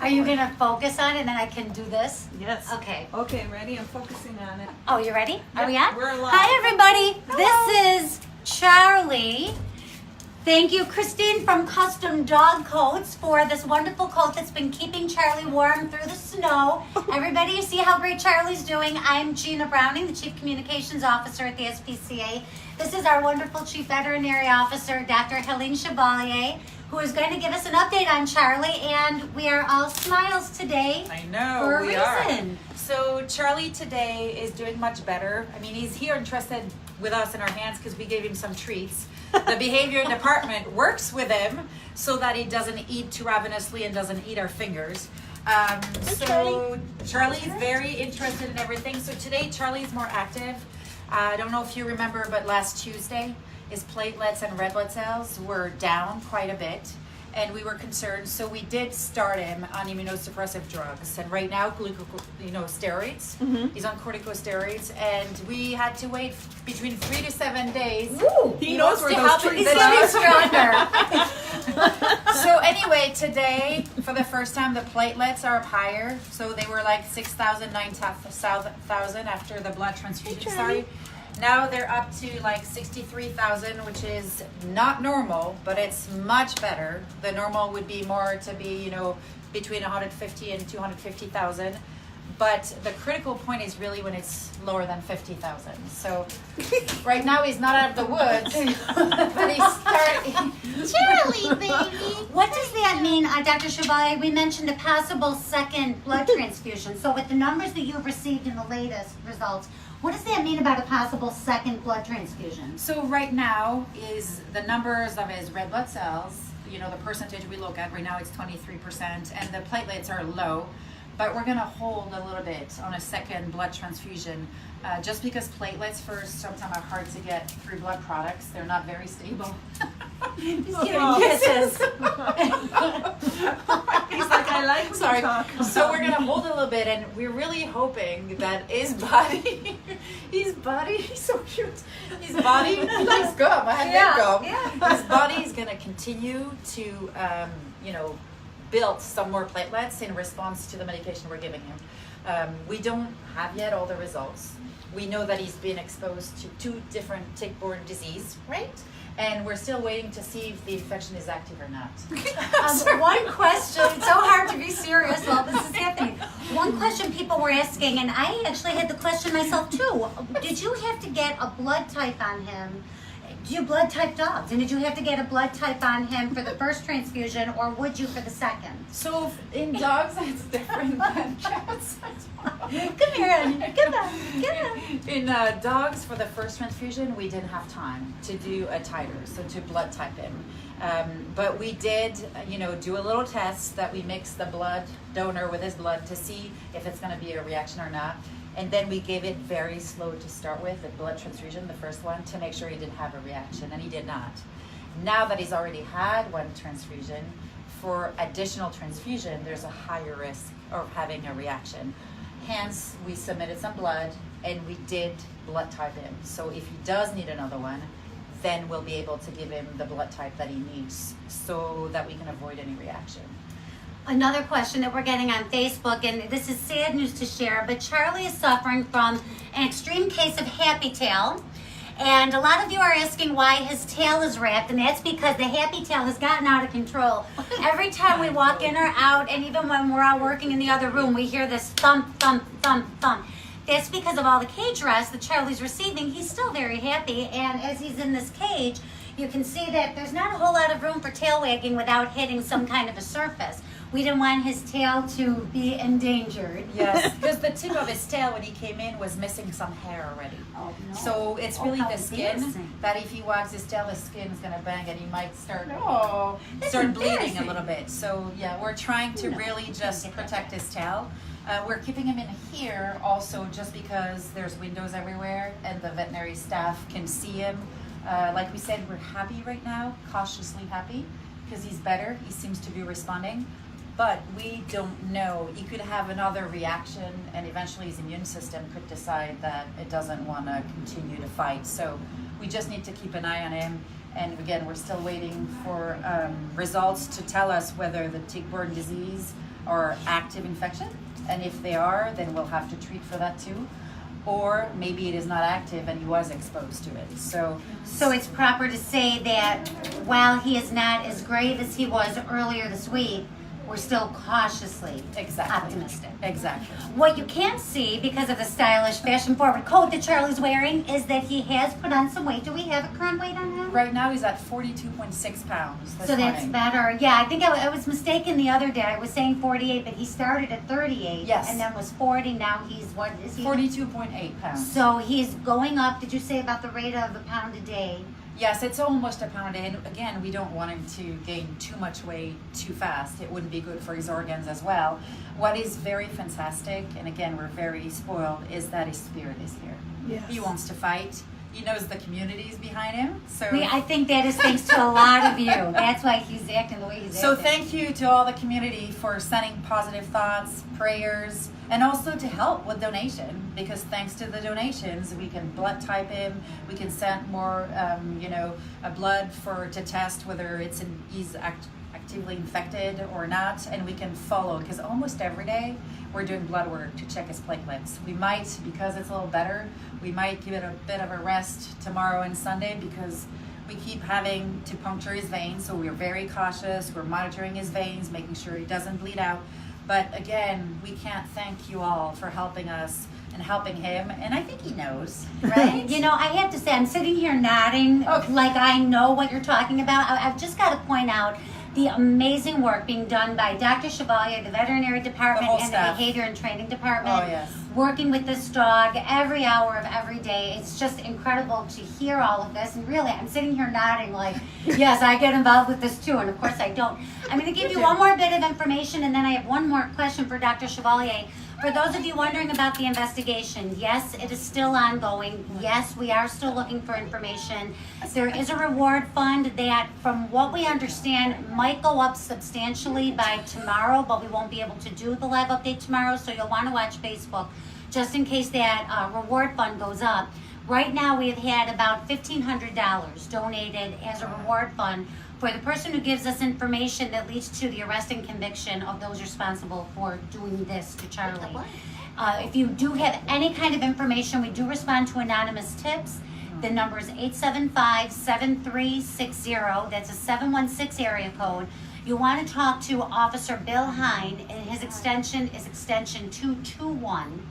Are you going to focus on it and then I can do this? Yes. Okay. Okay, ready? I'm focusing on it. Oh, you ready? Are we on? We're live. Hi, everybody. This is Charlie. Thank you, Christine from Custom Dog Coats, for this wonderful coat that's been keeping Charlie warm through the snow. Everybody, you see how great Charlie's doing. I'm Gina Browning, the Chief Communications Officer at the SPCA. This is our wonderful Chief Veterinary Officer, Dr. Helene Chevalier, who is going to give us an update on Charlie, and we are all smiles today. I know, for a we reason. are. So Charlie today is doing much better. I mean, he's here and trusted with us in our hands because we gave him some treats. The behavior department works with him so that he doesn't eat too ravenously and doesn't eat our fingers. So Charlie's very interested in everything. So today Charlie's more active. I don't know if you remember, but last Tuesday his platelets and red blood cells were down quite a bit, and we were concerned. So we did start him on immunosuppressive drugs, and right now steroids. He's on corticosteroids, and we had to wait between 3 to 7 days. Ooh, He knows where those trees he's getting are. stronger. So anyway, today, for the first time, the platelets are up higher. So they were like 6,000, 9,000 after the blood transfusion started. Now they're up to like 63,000, which is not normal, but it's much better. The normal would be more to be, between 150 and 250,000. But the critical point is really when it's lower than 50,000. So right now he's not out of the woods, but he's starting. Charlie, baby. What does that mean, Dr. Chevalier? We mentioned a possible second blood transfusion. So with the numbers that you've received in the latest results, what does that mean about a possible second blood transfusion? So right now is the numbers of his red blood cells, the percentage we look at right now, it's 23%, and the platelets are low. But we're going to hold a little bit on a second blood transfusion just because platelets first sometimes are hard to get through blood products. They're not very stable. He's giving kisses. He's like, I like when Sorry. you talk. So we're going to hold a little bit, and we're really hoping that his body, he's so cute. His body, he likes gum. I had gum. Yeah. His body is going to continue to, built some more platelets in response to the medication we're giving him. We don't have yet all the results. We know that he's been exposed to 2 different tick-borne disease, right? And we're still waiting to see if the infection is active or not. One question, it's so hard to be serious while this is happening. One question people were asking, and I actually had the question myself too. Did you have to get a blood type on him? Do you blood type dogs? And did you have to get a blood type on him for the first transfusion, or would you for the second? So in dogs, it's different than cats. Come here, honey. Come on. In dogs, for the first transfusion, we didn't have time to do a titer, so to blood type him. But we did, do a little test that we mix the blood donor with his blood to see if it's going to be a reaction or not. And then we gave it very slow to start with, the blood transfusion, the first one, to make sure he didn't have a reaction, and he did not. Now that he's already had 1 transfusion, for additional transfusion, there's a higher risk of having a reaction. Hence, we submitted some blood, and we did blood type him. So if he does need another one, then we'll be able to give him the blood type that he needs so that we can avoid any reaction. Another question that we're getting on Facebook, and this is sad news to share, but Charlie is suffering from an extreme case of happy tail. And a lot of you are asking why his tail is wrapped, and that's because the happy tail has gotten out of control. Every time we walk in or out, and even when we're out working in the other room, we hear this thump, thump, thump, thump. That's because of all the cage rest that Charlie's receiving. He's still very happy, and as he's in this cage, you can see that there's not a whole lot of room for tail wagging without hitting some kind of a surface. We didn't want his tail to be endangered. Yes, because the tip of his tail when he came in was missing some hair already. Oh, no. So it's really how the skin embarrassing. that if he wags his tail, the skin is going to bang and he might start That's bleeding a embarrassing. little bit. So yeah, we're trying to really just protect his tail. We're keeping him in here also just because there's windows everywhere and the veterinary staff can see him. Like we said, we're happy right now, cautiously happy, because he's better. He seems to be responding. But we don't know. He could have another reaction, and eventually his immune system could decide that it doesn't want to continue to fight. So we just need to keep an eye on him. And again, we're still waiting for results to tell us whether the tick-borne disease are active infection, and if they are, then we'll have to treat for that too. Or maybe it is not active and he was exposed to it. So it's proper to say that while he is not as grave as he was earlier this week, we're still cautiously optimistic. Exactly. What you can't see, because of the stylish, fashion-forward coat that Charlie's wearing, is that he has put on some weight. Do we have a current weight on him? Right now he's at 42.6 pounds this So that's morning. better. Yeah, I think I was mistaken the other day. I was saying 48, but he started at 38. Yes. And then was 40. Now he's, what is he? 42.8 pounds. So he's going up, did you say about the rate of a pound a day? Yes, it's almost a pound a day. And again, we don't want him to gain too much weight too fast. It wouldn't be good for his organs as well. What is very fantastic, and again, we're very spoiled, is that his spirit is here. Yes. He wants to fight. He knows the communities behind him. So I think that is thanks to a lot of you. That's why he's acting the way he's So acting. thank you to all the community for sending positive thoughts, prayers, and also to help with donation, because thanks to the donations, we can blood type him, we can send more, blood to test whether he's actively infected or not, and we can follow, because almost every day we're doing blood work to check his platelets. We might, because it's a little better, we might give it a bit of a rest tomorrow and Sunday, because we keep having to puncture his veins, so we're very cautious. We're monitoring his veins, making sure he doesn't bleed out. But again, we can't thank you all for helping us and helping him, and I think he knows, right? You know, I have to say, I'm sitting here nodding like I know what you're talking about. I've just got to point out the amazing work being done by Dr. Chevalier, the veterinary department, whole and staff. the behavior and training department. Oh, yes. Working with this dog every hour of every day. It's just incredible to hear all of this. And really, I'm sitting here nodding like, yes, I get involved with this too. And of course I don't. I'm going to give you one more bit of information, and then I have one more question for Dr. Chevalier. For those of you wondering about the investigation, yes, it is still ongoing. Yes, we are still looking for information. There is a reward fund that, from what we understand, might go up substantially by tomorrow, but we won't be able to do the live update tomorrow, so you'll want to watch Facebook just in case that reward fund goes up. Right now, we have had about $1,500 donated as a reward fund for the person who gives us information that leads to the arrest and conviction of those responsible for doing this to Charlie. If you do have any kind of information, we do respond to anonymous tips. The number is 875-7360. That's a 716 area code. You want to talk to Officer Bill Hine, and his extension is extension 221.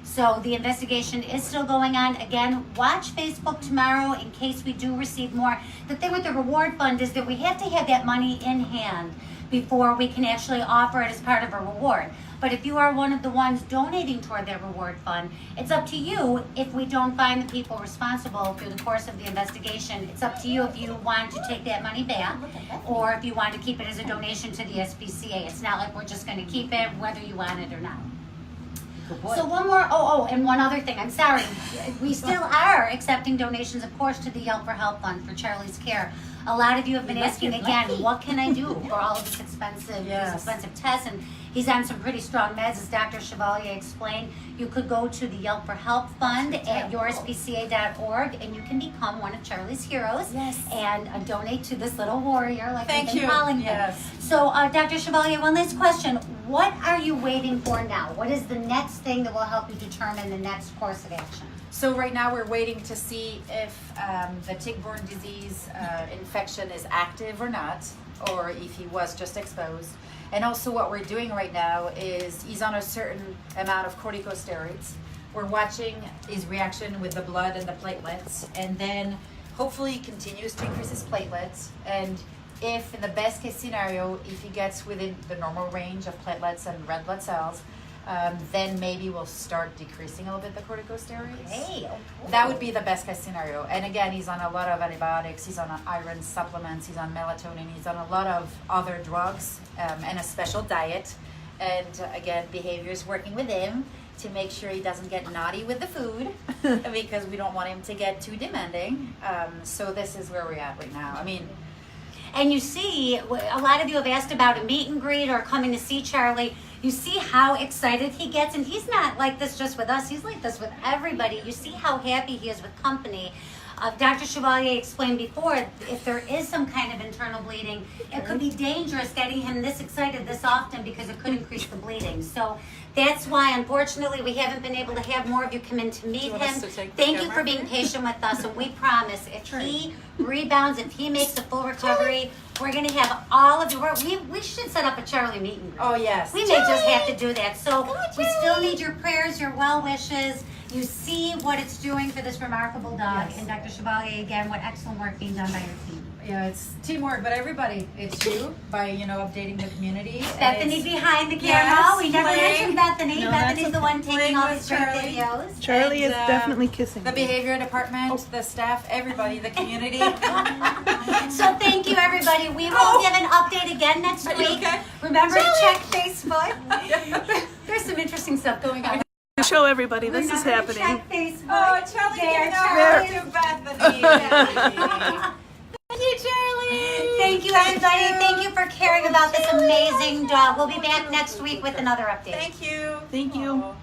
So the investigation is still going on. Again, watch Facebook tomorrow in case we do receive more. The thing with the reward fund is that we have to have that money in hand before we can actually offer it as part of a reward. But if you are one of the ones donating toward that reward fund, it's up to you. If we don't find the people responsible through the course of the investigation, it's up to you if you want to take that money back or if you want to keep it as a donation to the SPCA. It's not like we're just going to keep it whether you want it or not. So one more, and one other thing, I'm sorry. We still are accepting donations, of course, to the Yelp for Help Fund for Charlie's care. A lot of you have been asking again, what can I do for all of this expensive tests? And he's on some pretty strong meds, as Dr. Chevalier explained. You could go to the Yelp for Help Fund at yourspca.org, and you can become one of Charlie's heroes and donate to this little warrior, like we've been calling him. Yes. So, Dr. Chevalier, one last question. What are you waiting for now? What is the next thing that will help you determine the next course of action? So right now we're waiting to see if the tick-borne disease infection is active or not, or if he was just exposed. And also what we're doing right now is he's on a certain amount of corticosteroids. We're watching his reaction with the blood and the platelets, and then hopefully he continues to increase his platelets. And if, in the best case scenario, if he gets within the normal range of platelets and red blood cells, then maybe we'll start decreasing a little bit the corticosteroids. Hey, That would be the best case scenario. And again, he's on a lot of antibiotics, he's on iron supplements, he's on melatonin, he's on a lot of other drugs and a special diet. And again, behavior is working with him to make sure he doesn't get naughty with the food because we don't want him to get too demanding. So this is where we're at right now. I mean, and you see, a lot of you have asked about a meet and greet or coming to see Charlie. You see how excited he gets, and he's not like this just with us. He's like this with everybody. You see how happy he is with company. Dr. Chevalier explained before, if there is some kind of internal bleeding, it could be dangerous getting him this excited this often because it could increase the bleeding. So that's why, unfortunately, we haven't been able to have more of you come in to meet want us him. to take the Thank you camera? for being patient with us, and we promise if he rebounds, if he makes a full recovery, we're going to have all of you. We should set up a Charlie meet and greet. Oh, yes. We may just have to do that. So we still need your prayers, your well wishes. You see what it's doing for this remarkable dog. Yes. And Dr. Chevalier, again, what excellent work being done by your team. Yeah, it's teamwork, but everybody, it's you by, updating the community. and Bethany it's- behind the camera. Yes, We never playing. mentioned Bethany. No, Bethany's that's the one taking Playing all with these great Charlie. videos. Charlie is And, definitely kissing. The me. behavior department, the staff, everybody, the community. So thank you, everybody. We will give an update again next Are you week. okay? Remember to check Facebook. There's some interesting stuff going on. Show everybody this is Remember to happening. check Facebook. Oh, Charlie, There, you know Charlie. how to Bethany. Thank you, Charlie. Thank you, everybody. Thank you for caring about this amazing dog. We'll be back next week with another update. Thank you. Thank you. Aw.